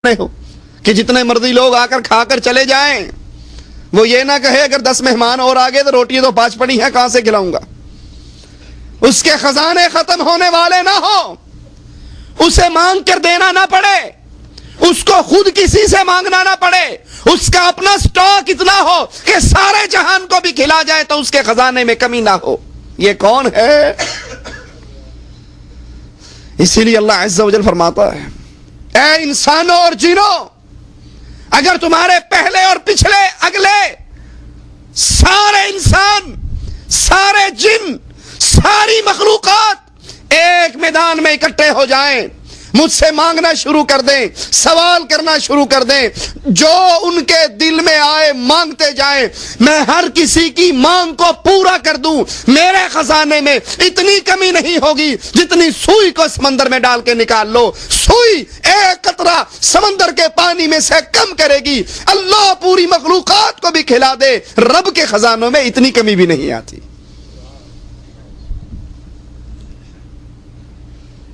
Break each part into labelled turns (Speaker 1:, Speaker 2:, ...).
Speaker 1: ہو کہ جتنے مرضی لوگ آ کر کھا کر چلے جائیں، وہ یہ نہ کہے اگر 10 مہمان اور آ گئے تو روٹی تو 5 پڑی ہیں، کہاں سے کھلاؤں گا؟ اس کے خزانے ختم ہونے والے نہ ہو، اسے مانگ کر دینا نہ پڑے، اس کو خود کسی سے مانگنا نہ پڑے، اس کا اپنا سٹاک اتنا ہو کہ سارے جہان کو بھی کھلا جائے تو اس کے خزانے میں کمی نہ ہو۔ یہ کون ہے؟ اسی لیے اللہ عز و جل فرماتا ہے، اے انسانوں اور جنوں، اگر تمہارے پہلے اور پچھلے اگلے سارے انسان، سارے جن، ساری مخلوقات ایک میدان میں اکٹھے ہو جائیں، مجھ سے مانگنا شروع کر دیں، سوال کرنا شروع کر دیں، جو ان کے دل میں آئے مانگتے جائیں، میں ہر کسی کی مانگ کو پورا کر دوں، میرے خزانے میں اتنی کمی نہیں ہوگی جتنی سوئی کو سمندر میں ڈال کے نکال لو، سوئی ایک قطرہ سمندر کے پانی میں سے کم کرے گی، اللہ پوری مخلوقات کو بھی کھلا دے، رب کے خزانوں میں اتنی کمی بھی نہیں آتی۔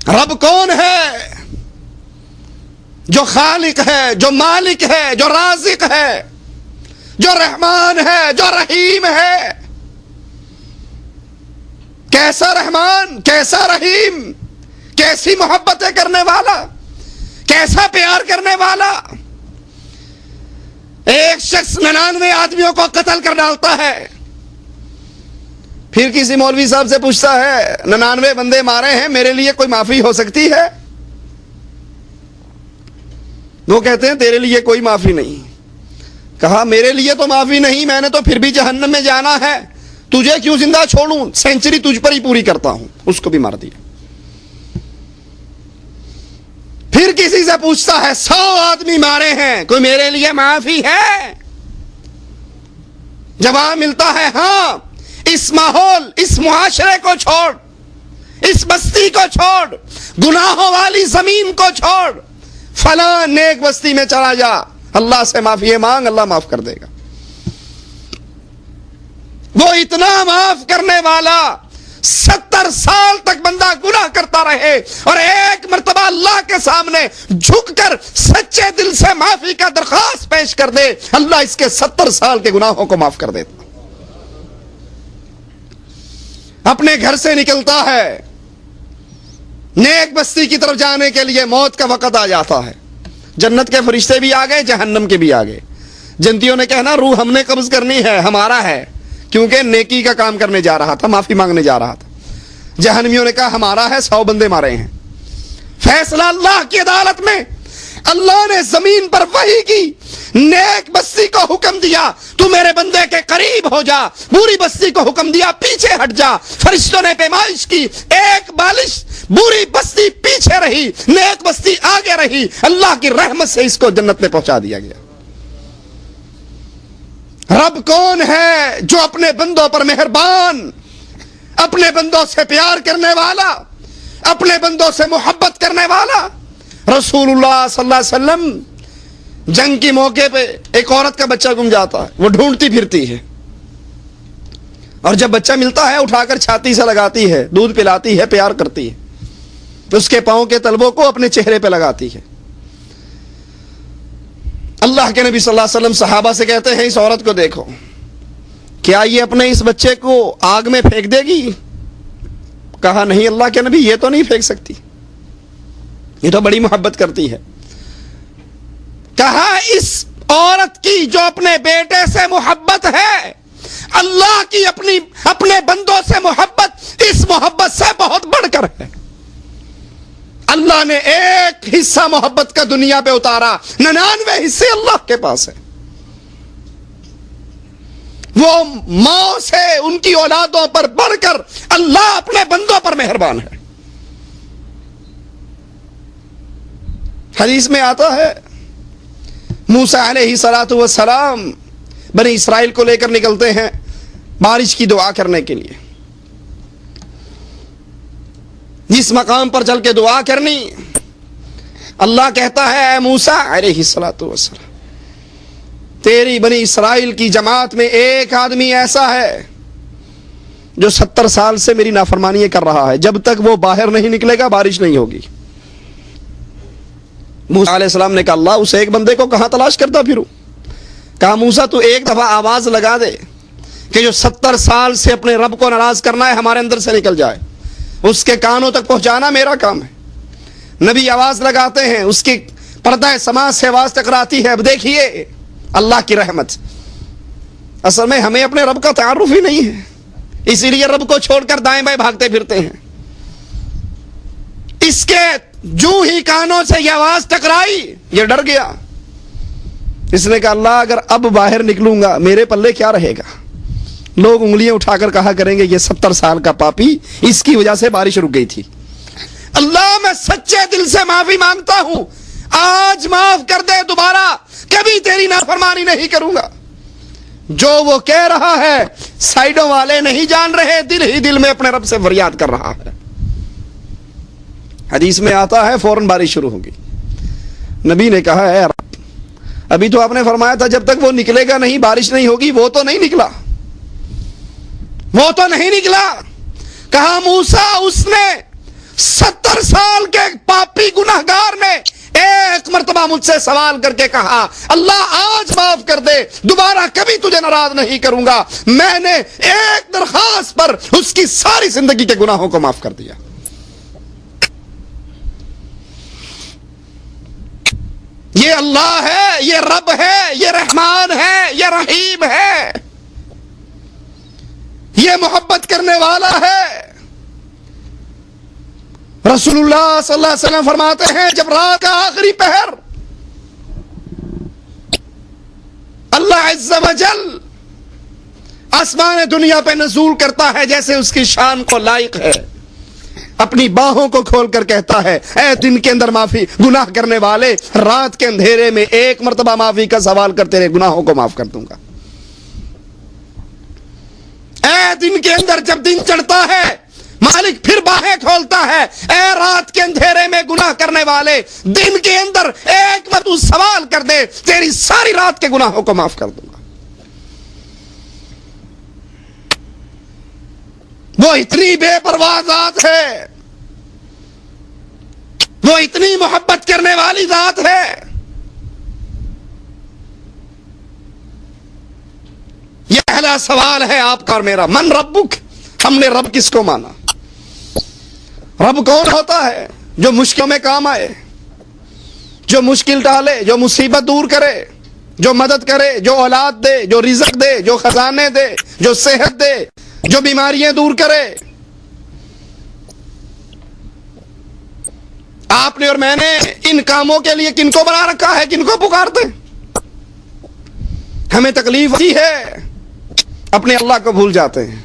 Speaker 1: رب کون ہے؟ جو خالق ہے، جو مالک ہے، جو رازق ہے، جو رحمان ہے، جو رحیم ہے۔ کیسا رحمان، کیسا رحیم، کیسی محبتیں کرنے والا، کیسا پیار کرنے والا۔ ایک شخص 99 آدمیوں کو قتل کر ڈالتا ہے، پھر کسی مولوی صاحب سے پوچھتا ہے 99 بندے مارے ہیں، میرے لیے کوئی معافی ہو سکتی ہے؟ وہ کہتے ہیں تیرے لیے کوئی معافی نہیں۔ کہا میرے لیے تو معافی نہیں، میں نے تو پھر بھی جہنم میں جانا ہے، تجھے کیوں زندہ چھوڑوں؟ سینچری تجھ پر ہی پوری کرتا ہوں۔ اس کو بھی مار دیا۔ پھر کسی سے پوچھتا ہے 100 آدمی مارے ہیں، کوئی میرے لیے معافی ہے؟ جواب ملتا ہے ہاں، اس ماحول، اس معاشرے کو چھوڑ، اس بستی کو چھوڑ، گناہوں والی زمین کو چھوڑ، فلاں نیک بستی میں چلا جا، اللہ سے معافی مانگ، اللہ معاف کر دے گا۔ وہ اتنا معاف کرنے والا، 70 سال تک بندہ گناہ کرتا رہے اور ایک مرتبہ اللہ کے سامنے جھک کر سچے دل سے معافی کا درخواست پیش کر دے، اللہ اس کے 70 سال کے گناہوں کو معاف کر دیتا۔ اپنے گھر سے نکلتا ہے، نیک بستی کی طرف جانے کے لیے موت کا وقت آ جاتا ہے، جنت کے فرشتے بھی آ گئے، جہنم کے بھی آ گئے۔ جنتیوں نے کہنا روح ہم نے قبض کرنی ہے، ہمارا ہے، کیونکہ نیکی کا کام کرنے جا رہا تھا، معافی مانگنے جا رہا تھا۔ جہنمیوں نے کہا ہمارا ہے، 100 بندے مارے ہیں۔ فیصلہ اللہ کی عدالت میں، اللہ نے زمین پر وحی کی، نیک بستی کو حکم دیا تو میرے بندے کے قریب ہو جا، بری بستی کو حکم دیا پیچھے ہٹ جا۔ فرشتوں نے پیمائش کی، ایک بالش بری بستی پیچھے رہی، نیک بستی آگے رہی، اللہ کی رحمت سے اس کو جنت میں پہنچا دیا گیا۔ رب کون ہے؟ جو اپنے بندوں پر مہربان، اپنے بندوں سے پیار کرنے والا، اپنے بندوں سے محبت کرنے والا۔ رسول اللہ صلی اللہ علیہ وسلم جنگ کے موقع پہ ایک عورت کا بچہ گم جاتا ہے، وہ ڈھونڈتی پھرتی ہے، اور جب بچہ ملتا ہے اٹھا کر چھاتی سے لگاتی ہے، دودھ پلاتی ہے، پیار کرتی ہے، اس کے پاؤں کے تلووں کو اپنے چہرے پہ لگاتی ہے۔ اللہ کے نبی صلی اللہ علیہ وسلم صحابہ سے کہتے ہیں اس عورت کو دیکھو، کیا یہ اپنے اس بچے کو آگ میں پھینک دے گی؟ کہا نہیں اللہ کے نبی، یہ تو نہیں پھینک سکتی، یہ تو بڑی محبت کرتی ہے۔ کہا اس عورت کی جو اپنے بیٹے سے محبت ہے، اللہ کی اپنے بندوں سے محبت اس محبت سے بہت بڑھ کر ہے۔ اللہ نے ایک حصہ محبت کا دنیا پہ اتارا، 99 حصے اللہ کے پاس ہے۔ وہ ماں سے ان کی اولادوں پر بڑھ کر اللہ اپنے بندوں پر مہربان ہے۔ حدیث میں آتا ہے موسیٰ علیہ السلام بنی اسرائیل کو لے کر نکلتے ہیں بارش کی دعا کرنے کے لیے۔ جس مقام پر چل کے دعا کرنی، اللہ کہتا ہے اے موسیٰ علیہ السلام، تیری بنی اسرائیل کی جماعت میں ایک آدمی ایسا ہے جو 70 سال سے میری نافرمانی کر رہا ہے، جب تک وہ باہر نہیں نکلے گا بارش نہیں ہوگی۔ موسیٰ علیہ السلام نے کہا اللہ اس ایک بندے کو کہاں تلاش کرتا پھروں؟ کہا موسیٰ تو ایک دفعہ آواز لگا دے کہ جو 70 سال سے اپنے رب کو ناراض کرنا ہے ہمارے اندر سے نکل جائے، اس کے کانوں تک پہنچانا میرا کام ہے۔ نبی آواز لگاتے ہیں، اس کی پردہ سماع سے آواز ٹکراتی ہے۔ اب دیکھیے اللہ کی رحمت، اصل میں ہمیں اپنے رب کا تعارف ہی نہیں ہے، اسی لیے رب کو چھوڑ کر دائیں بائیں بھاگتے پھرتے ہیں۔ اس کے جو ہی کانوں سے یہ آواز ٹکرائی، یہ ڈر گیا۔ اس نے کہا اللہ اگر اب باہر نکلوں گا میرے پلے کیا رہے گا؟ لوگ انگلیاں اٹھا کر کہا کریں گے یہ 70 سال کا پاپی، اس کی وجہ سے بارش رک گئی تھی۔ اللہ میں سچے دل سے معافی مانگتا ہوں، آج معاف کر دے، دوبارہ کبھی تیری نافرمانی نہیں کروں گا۔ جو وہ کہہ رہا ہے سائیڈوں والے نہیں جان رہے، دل ہی دل میں اپنے رب سے فریاد کر رہا ہے۔ حدیث میں آتا ہے فوراً بارش شروع ہوگی۔ نبی نے کہا ہے رب ابھی تو آپ نے فرمایا تھا جب تک وہ نکلے گا نہیں بارش نہیں ہوگی، وہ تو نہیں نکلا، وہ تو نہیں نکلا۔ کہا موسیٰ اس نے 70 سال کے پاپی گناہگار نے ایک مرتبہ مجھ سے سوال کر کے کہا اللہ آج معاف کر دے، دوبارہ کبھی تجھے ناراض نہیں کروں گا۔ میں نے ایک درخواست پر اس کی ساری زندگی کے گناہوں کو معاف کر دیا۔ یہ اللہ ہے، یہ رب ہے، یہ رحمان ہے، یہ رحیم ہے، یہ محبت کرنے والا ہے۔ رسول اللہ صلی اللہ علیہ وسلم فرماتے ہیں جب رات کا آخری پہر اللہ عز و جل آسمان دنیا پہ نزول کرتا ہے جیسے اس کی شان کو لائق ہے، اپنی باہوں کو کھول کر کہتا ہے اے دن کے اندر معافی گناہ کرنے والے، رات کے اندھیرے میں ایک مرتبہ معافی کا سوال کر تیرے گناہوں کو معاف کر دوں گا۔ اے دن کے اندر جب دن چڑھتا ہے مالک پھر باہیں کھولتا ہے، اے رات کے اندھیرے میں گناہ کرنے والے، دن کے اندر ایک بار تو سوال کر دے تیری ساری رات کے گناہوں کو معاف کر دوں گا۔ وہ اتنی بے پرواہ ذات ہے، وہ اتنی محبت کرنے والی ذات ہے۔ یہ پہلا سوال ہے آپ کا اور میرا، من ربک، ہم نے رب کس کو مانا؟ رب کون ہوتا ہے؟ جو مشکل میں کام آئے، جو مشکل ٹالے، جو مصیبت دور کرے، جو مدد کرے، جو اولاد دے، جو رزق دے، جو خزانے دے، جو صحت دے، جو بیماریاں دور کرے۔ آپ نے اور میں نے ان کاموں کے لیے کن کو بنا رکھا ہے، کن کو پکارتے؟ ہمیں تکلیف ہوتی ہے، اپنے اللہ کو بھول جاتے ہیں۔